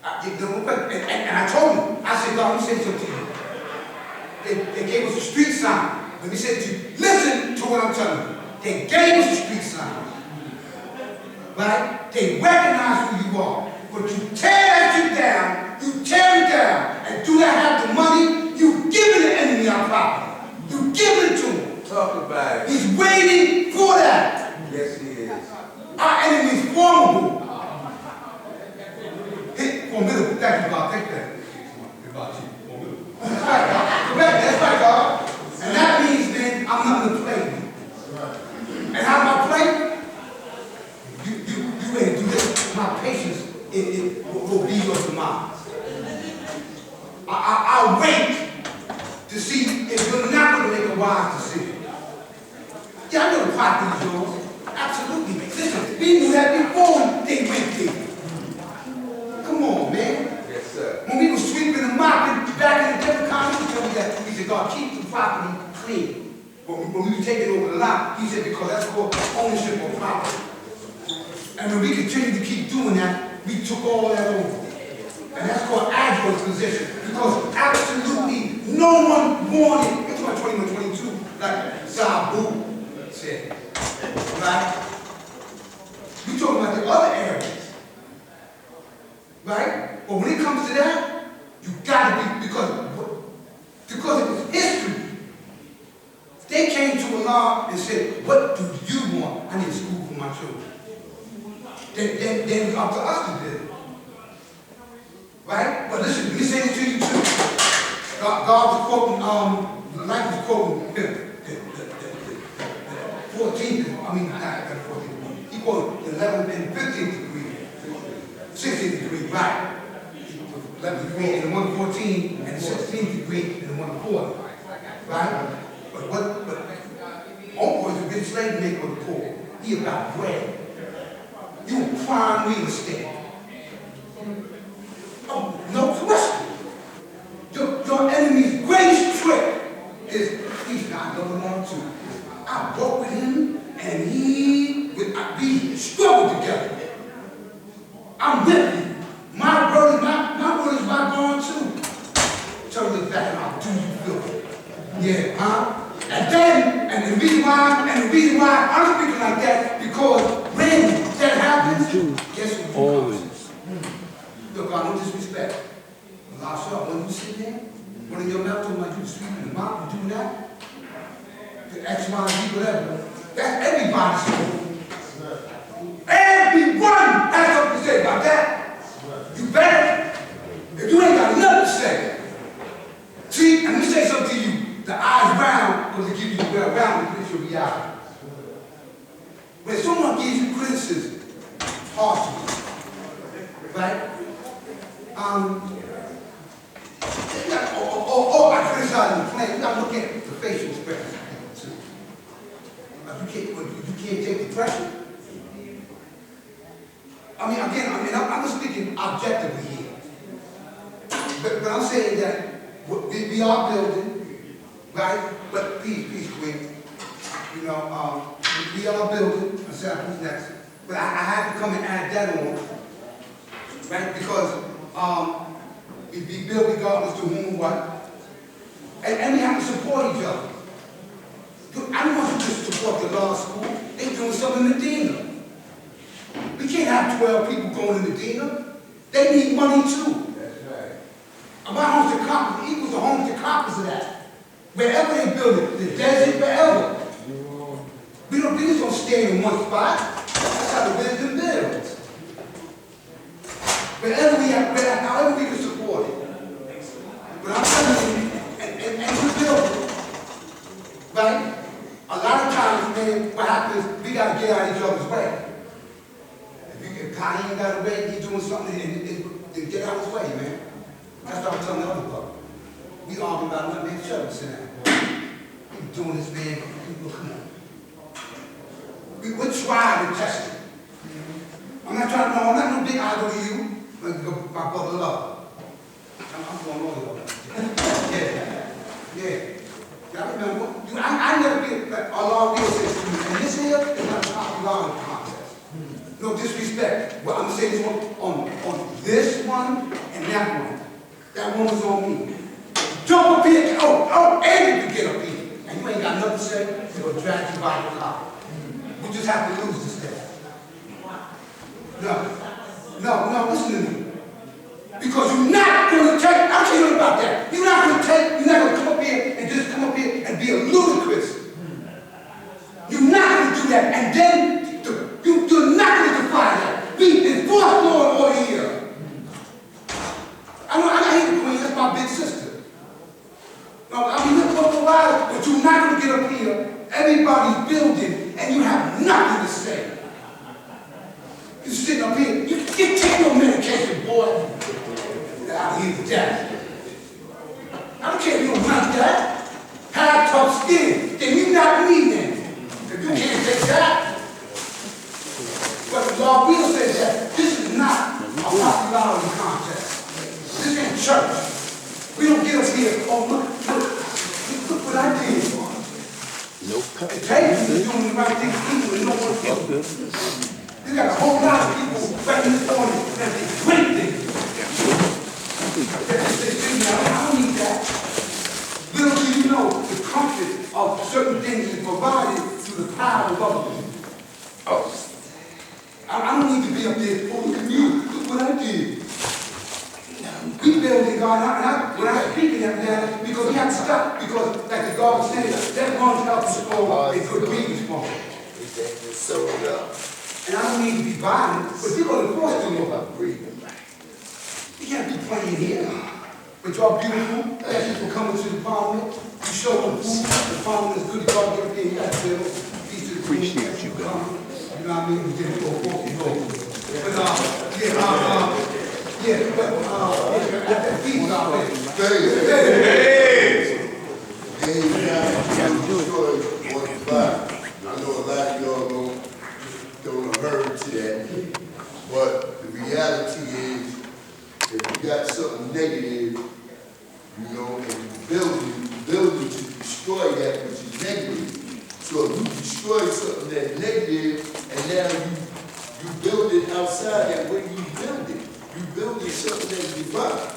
And I told him, I said, God, let me say something to you. They gave us a street sign. Let me say to you, listen to what I'm telling you. They gave us a street sign. Right? They recognize who you are. But you tear that shit down, you tear it down, and do not have the money, you giving the enemy our property. You giving it to him. Talk about it. He's waiting for that. Yes, he is. Our enemy is formidable. Formidable. Thank you, God. Thank you. About you. Formidable. That's right, God. That's right, God. And that means, man, I'm not going to play with you. And how do I play? You ain't do this. My patience will be your demise. I'll wait to see if you're not going to make a wise decision. Yeah, I know the property is yours. Absolutely. Listen, we knew that before they went there. Come on, man. Yes, sir. When we were sweeping and mopping back in the different countries, he told me that. He said, God, keep the property clean. But when we were taking over the lot, he said, because that's called ownership of property. And when we continued to keep doing that, we took all that over. And that's called adverse possession. Because absolutely no one wanted, it's about 21, 22, like Zabu said. Right? We talking about the other areas. Right? But when it comes to that, you gotta be, because it was history. They came to Allah and said, what do you want? I need a school for my children. Then it's up to us to do it. Right? But listen, let me say this to you too. God was quoting, the life was quoting the 14th, I mean, not 14th, he quoted the 11th and 15th degree, 16th degree, right? 11th degree and the 114 and the 16th degree and the 140, right? But Oprah is a good slave maker of the poor. He about bread. You prime real estate. Oh, no question. Your enemy's greatest trick is he's not going on to. I broke with him and we struggled together. I'm with you. My brother's my bond too. Tell me that and I'll do you good. Yeah, huh? And the reason why I'm speaking like that, because when that happens, guess what? Always. Look, I no disrespect. Allah saw when you sit there, one of your mouth told me you sweeping the mouth, you do that. The X, Y, Z, whatever. That's everybody's fault. Everyone has something to say about that. You better. If you ain't got nothing to say. See, and let me say something to you. The eyes round because it gives you the well round to your reality. When someone gives you criticism, harshly, right? I criticize the plan. You gotta look at the facial expression too. You can't take the pressure. I mean, again, I'm just speaking objectively here. But I'm saying that we are building, right? But peace, Queen. You know, we are building. I said, who's next? But I had to come and add that on, right? Because we build regardless to whom and what. And we have to support each other. I don't want you to just support the law school. They're doing something in Medina. We can't have 12 people going to Medina. They need money too. That's right. My homes to Compass equals the homes to Compass of that. Wherever they build it, the desert, wherever. We just don't stay in one spot. That's how the wisdom builds. Wherever we have, however we can support it. But I'm telling you, and we build it. Right? A lot of times, man, what happens, we got to get out of each other's way. If Kai ain't got a way, he's doing something, and get out of his way, man. That's what I'm telling the other brother. We argue about nothing, man. Shut up, sit down. We're doing this, man. Come on. We're trying to test it. I'm not no big idol to you. My brother love. I'm going over there. Yeah. I remember. I never get like Allah will say to me, and this here is not a popular contest. No, this disrespect. Well, I'm gonna say this on this one and that one. That one was on me. Jump up here, and you can get up here. And you ain't got nothing to say, they're gonna drag you by the collar. We just have to lose this day. No, listen to me. Because you're not gonna take, I'll tell you about that. You're not gonna come up here and just come up here and be a ludicrous. You're not gonna do that, and then you're not gonna defy that. Be enforced law and order here. I hate the queen, that's my big sister. No, I mean, look for a while, but you're not going to get up here. Everybody's building, and you have nothing to say. You're sitting up here, you take your medication, boy. I'll leave that. I don't care if you don't like that. Have tough skin, then you not me then. If you can't take that. But the law will say that this is not a popularity contest. This ain't church. We don't get up here, oh look what I did. Nope. It takes you doing the right thing to people and no one else. You got a whole lot of people right in this morning that they great things. I don't need that. Little do you know the comfort of certain things is provided through the power of others. Oh. I don't need to be up there, oh look at you, look what I did. We building God, when I speak in that because we have to stop, because like the God was saying, that runs out the store, it could be responsible. And I don't need to be violent, but you're going to force them about breathing. You can't be playing here. But y'all beautiful, thank you for coming to the parliament. You show them food, the parliament is good, y'all get up there, you got to build. Appreciate you, God. You know what I mean? We didn't go. That feet out there. I know a lot of y'all don't heard to that, but the reality is, if you got something negative, you know, and you're building to destroy that which is negative. So if you destroy something that's negative, and now you build it outside that way you build it. You building something that's divine.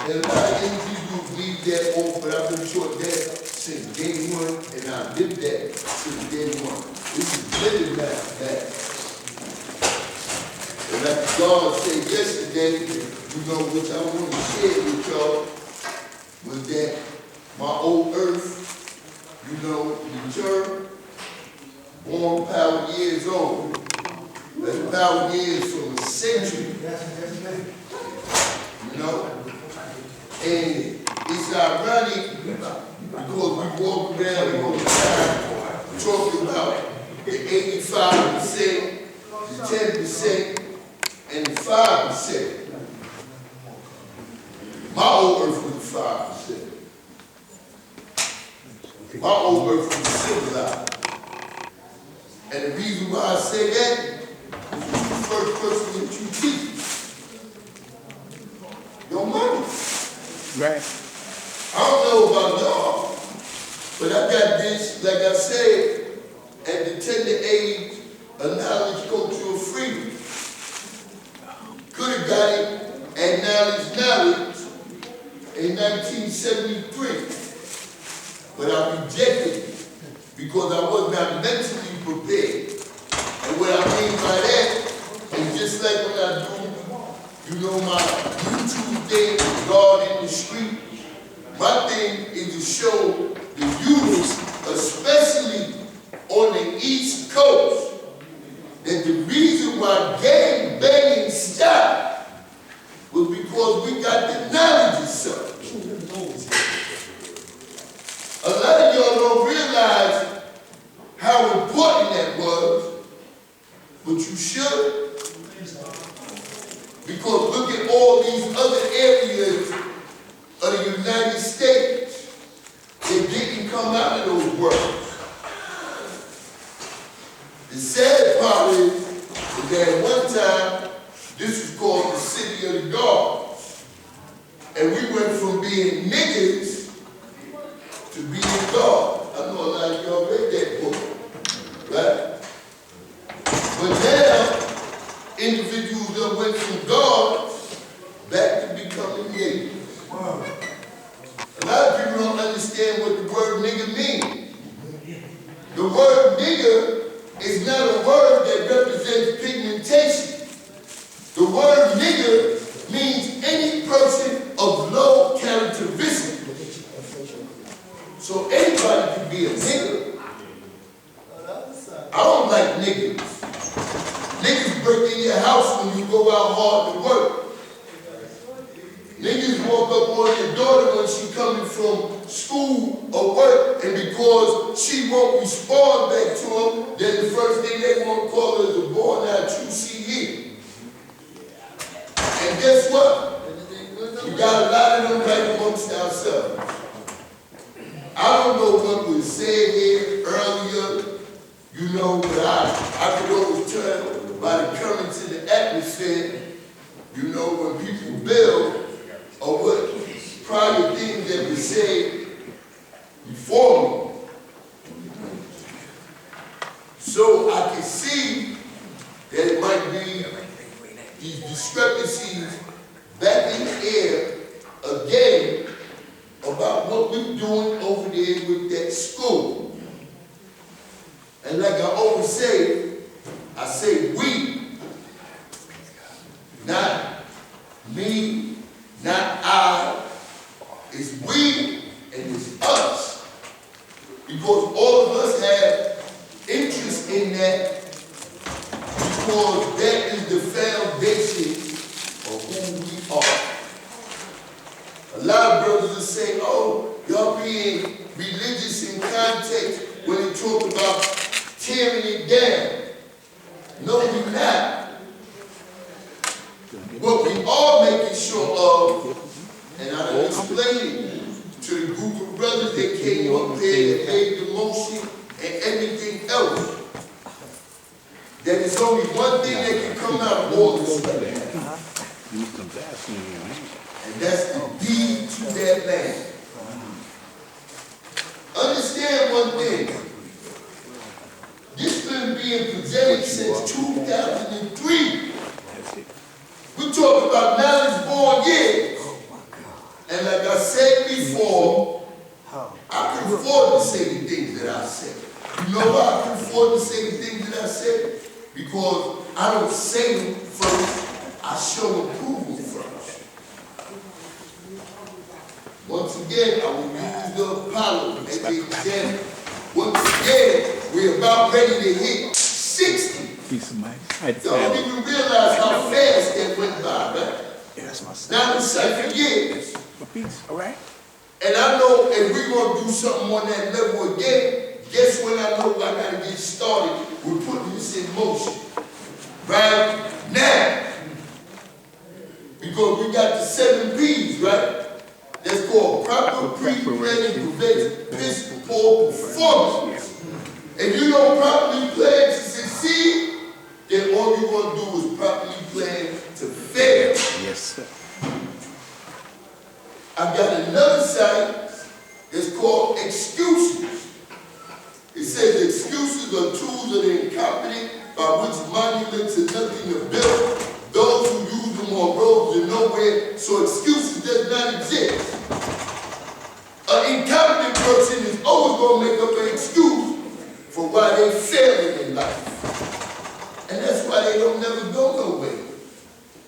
And a lot of people leave that off, but I've been taught that since day one, and I've lived that since day one. This is living that. And like God said yesterday, you know, which I want to share with y'all, was that my old earth, you know, the term, born power years old. That's power years from a century. You know? And it's ironic because we walk around all the time talking about the 85%, the 10%, and the 5%. My old earth was the 5%. My old earth was civilized. And the reason why I say that is the first person that you teach. Your money. Right. I don't know about y'all, but I got this, like I said, at the tender age of knowledge, cultural freedom. Could have got it at knowledge in 1973, but I rejected it because I was not mentally prepared. And what I mean by that is just like when I do, you know, my YouTube thing, God in the Street, my thing is to show the youth, especially on the East Coast, that the reason why gang banging stopped was because we got the knowledge of something. A lot of y'all don't realize how important that was, but you should. Because look at all these other areas of the United States that didn't come out of those worlds. The sad part is that at one time, this was called the City of the Gods. And we went from being niggas to being God. I know a lot of y'all read that book, right? But individuals that went from God back to becoming niggas. A lot of people don't understand what the word nigga means. The word nigga is not a word that represents pigmentation. The word nigga means any person of low characteristic. So anybody can be a nigga. I don't like niggas. Niggas break in your house when you go out hard to work. Niggas walk up on your daughter when she coming from school or work, and because she won't respond back to them, then the first thing they want to call her is a boy, not you see here. And guess what? We got a lot of them right amongst ourselves. I don't know what was said here earlier, you know, but I could always tell by the currents in the atmosphere, you know, when people build, or what prior things that were said before me. So I can see that it might be these discrepancies back in the air again about what we're doing over there with that school. And like I always say, I say we, not me, not I. It's we and it's us. Because all of us have interest in that, because that is the foundation of who we are. A lot of brothers will say, oh, y'all being religious in context when they talk about tearing it down. No, we're not. What we are making sure of, and I explained it to the group of brothers that came up there that made the motion and everything else, that there's only one thing that can come out of all this stuff. And that's the deed to that land. Understand one thing. This been being presented since 2003. We talk about knowledge born years. And like I said before, I can afford to say the things that I said. You know why I can afford to say the things that I said? Because I don't say them first, I show approval first. Once again, I will use the Apollo as the example. Once again, we're about ready to hit 60. Don't even realize how fast that went by, right? Yeah, that's my son. Now it's 7 years. For peace, all right? And I know if we're going to do something on that level again, guess when I know I got to get started with putting this in motion? Right now. Because we got the 7 P's, right? That's called proper pre-planning prevents piss poor performance. If you don't properly plan to succeed, then all you're going to do is properly plan to fail. Yes, sir. I got another site that's called excuses. It says excuses are tools of the incompetent by which monuments are nothing to build. Those who use them on roads are nowhere, so excuses does not exist. An incompetent person is always going to make up an excuse for why they failing in life. And that's why they don't never go nowhere.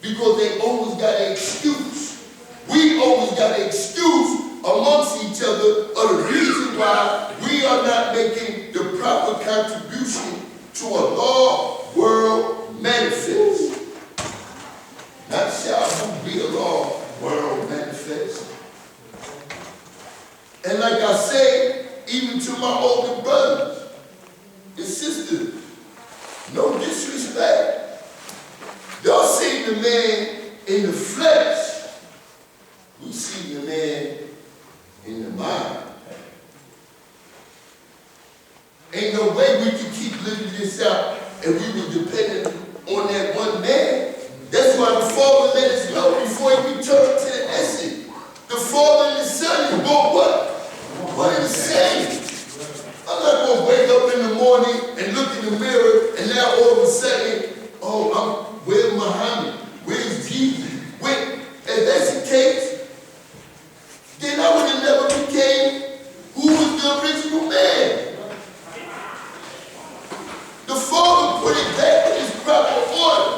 Because they always got an excuse. We always got an excuse amongst each other of the reason why we are not making the proper contribution to a law world manifest. Not shall be a law world manifest. And like I say, even to my older brothers and sisters, no disrespect. Y'all see the man in the flesh. We see the man in the mind. Ain't no way we can keep living this out and we were dependent on that one man. That's why the Father let us know before he returned to the essence. The Father and the Son is both what? One and the same. I'm not going to wake up in the morning and look in the mirror and now all of a sudden, oh, I'm where Muhammad Jesus went. If that's the case, then I would have never became who was the original man. The Father put it back in its proper order.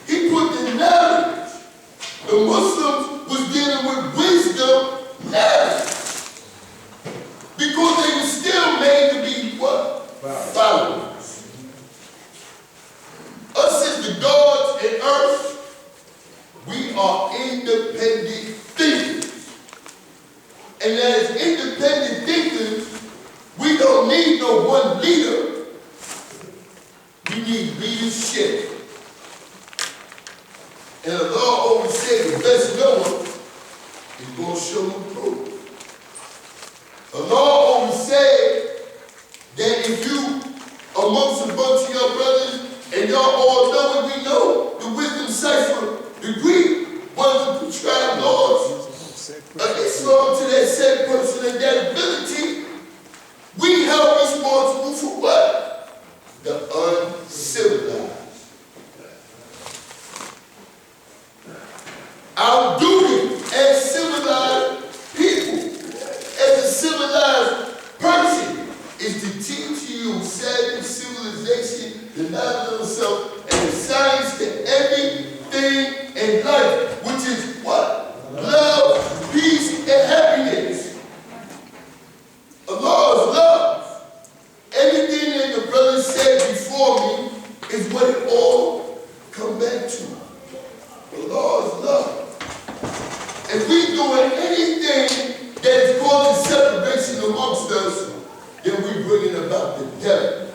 He put the knowledge. The Muslims was dealing with wisdom knowledge. Because they were still made to be what? Followers. Us as the gods and earth, we are independent thinkers. And as independent thinkers, we don't need no one leader. We need leadership. And the Lord always said the best knower is going to show the proof. The Lord always said that if you, amongst a bunch of your brothers, and y'all all know what we know, the wisdom cipher, the Greek, one of the prescribed laws, Islam to that said person and that ability, we held responsible for what? The uncivilized. Our duty as civilized people, as a civilized person, is to teach you savage civilization, the knowledge of self, and the science to everything in life, which is what? Love, peace, and happiness. Allah is love. Everything that the brother said before me is what it all comes back to. Allah is love. If we doing anything that is causing separation amongst us, then we bringing about the devil.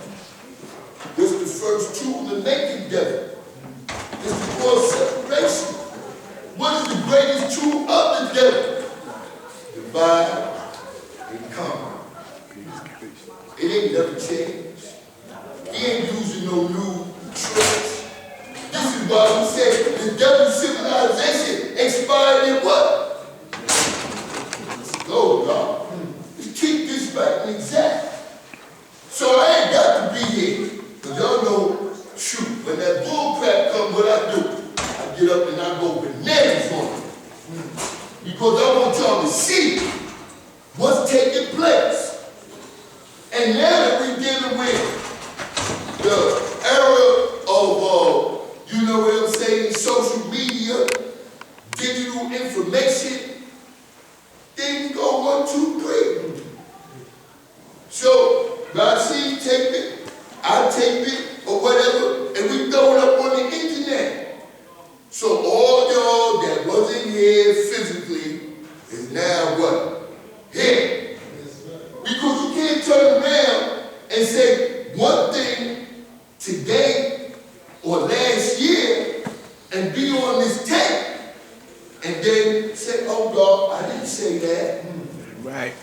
This is the first tool to make the devil. This is called separation. What is the greatest tool of the devil? Divide and conquer. It ain't never changed. He ain't using no new tricks. This is why we say the devil's civilization expired in what? Oh God. Let's keep this right and exact. So I ain't got to be here. Because y'all know, shoot, when that bull crap comes, what I do? I get up and I go bananas on it. Because I want y'all to see what's taking place. And now that we're dealing with the era of, you know what I'm saying, social media, digital information, things go 1, 2, 3. So, Rashid tape it, I tape it, or whatever, and we throw it up on the internet. So all y'all that wasn't here physically is now what? Here. Because you can't turn around and say one thing today or last year and be on this tape and then say, oh God, I didn't say that. Right.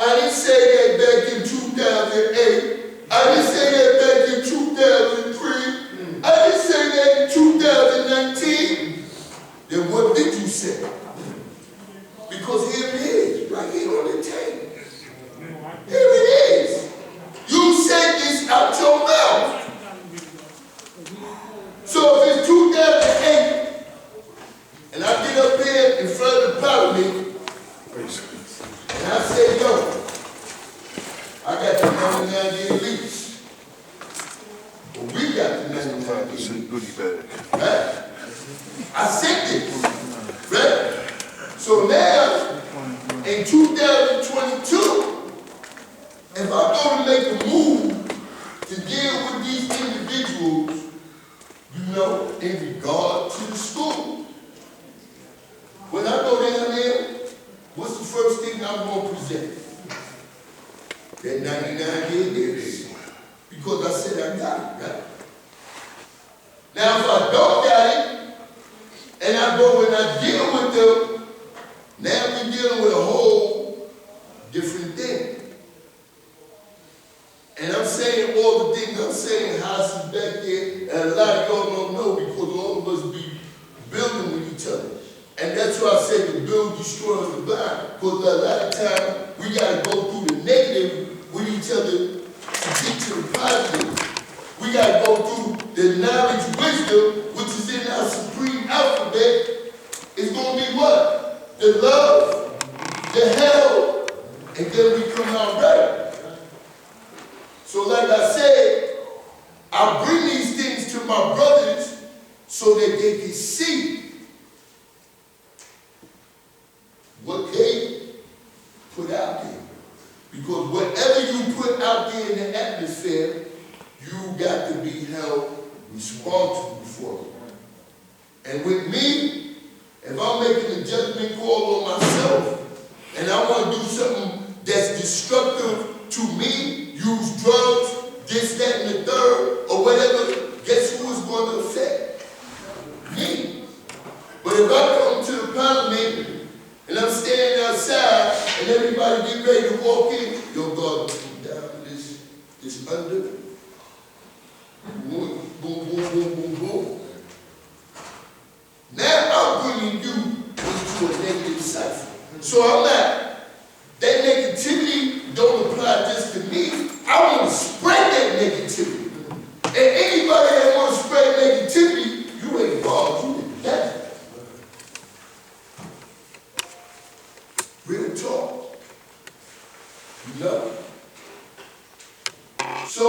I didn't say that back in 2008. I didn't say that back in 2003. I didn't say that in 2019. Then what did you say? Because here it is, right here on the tape. Here it is. You said this out your mouth. So if it's 2008, and I get up here in front of the parliament, and I say, yo, I got the 99-year lease. Well, we got the 99-year lease. Goodie bag. Right? I sent it. Right? So now, in 2022, if I go to make a move to deal with these individuals, you know, in regard to the school, when I go down there, what's the first thing I'm going to present? That 99-year lease. Because I said I got it, right? Now, if I don't got it, and I go and I deal with them, now we're dealing with a whole different thing. And I'm saying all the things I'm saying, houses back there, and a lot of y'all don't know because all of us be building with each other. And that's why I say the build destroys the blind. Because a lot of times we got to go through the negative with each other to get to the positive. We got to go through the knowledge, wisdom, which is in our supreme alphabet. alphabet is going to be what? The love, the hell, and then we come out right. So like I said, I bring these things to my brothers so that they can see what they put out there. Because whatever you put out there in the atmosphere, you got to be held responsible for it. And with me, if I'm making a judgment call on myself, and I want to do something that's destructive to me, use drugs, this, that, and the third, or whatever, guess who it's going to affect? Me. But if I come to the parliament, and I'm standing outside, and everybody get ready to walk in, yo, God, down this under, boom, boom, boom, boom, boom, boom. Now I'm bringing you into a negative cycle. So I'm not, that negativity don't apply just to me. I want to spread that negativity. And anybody that wants to spread negativity, you ain't God, you the devil. Real talk. You know? So,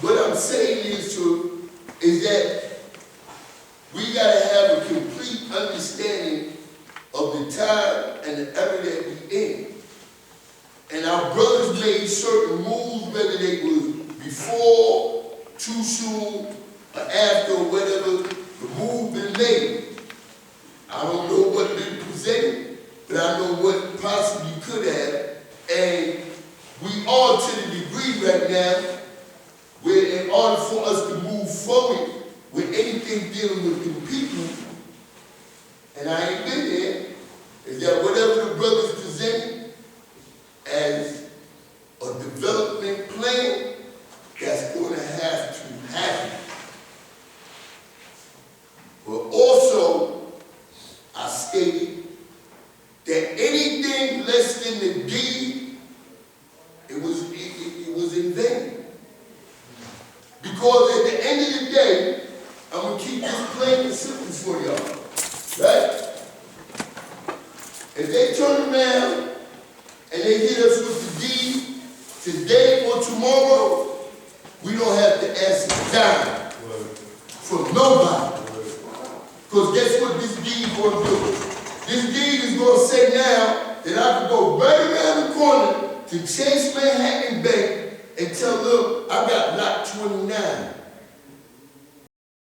what I'm saying is that we got to have a complete understanding of the time and the era that we in. And our brothers made certain moves, whether they were before, too soon, or after, or whatever, the move been made. I don't know what been presented, but I know what possibly could have. And we are to the degree right now where in order for us to move forward with anything dealing with the people, and I ain't been there, is that whatever the brothers presented as a development plan, that's going to have to happen. But also, I stated that anything less than the deed, it was in vain. Because at the end of the day, I'm going to keep this plain and simple for y'all. Right? If they turn around and they hit us with the deed today or tomorrow, we don't have to ask a dime from nobody. Because guess what this deed going to do? This deed is going to say now that I can go right around the corner to Chase Manhattan Bank and tell them I got lot 29.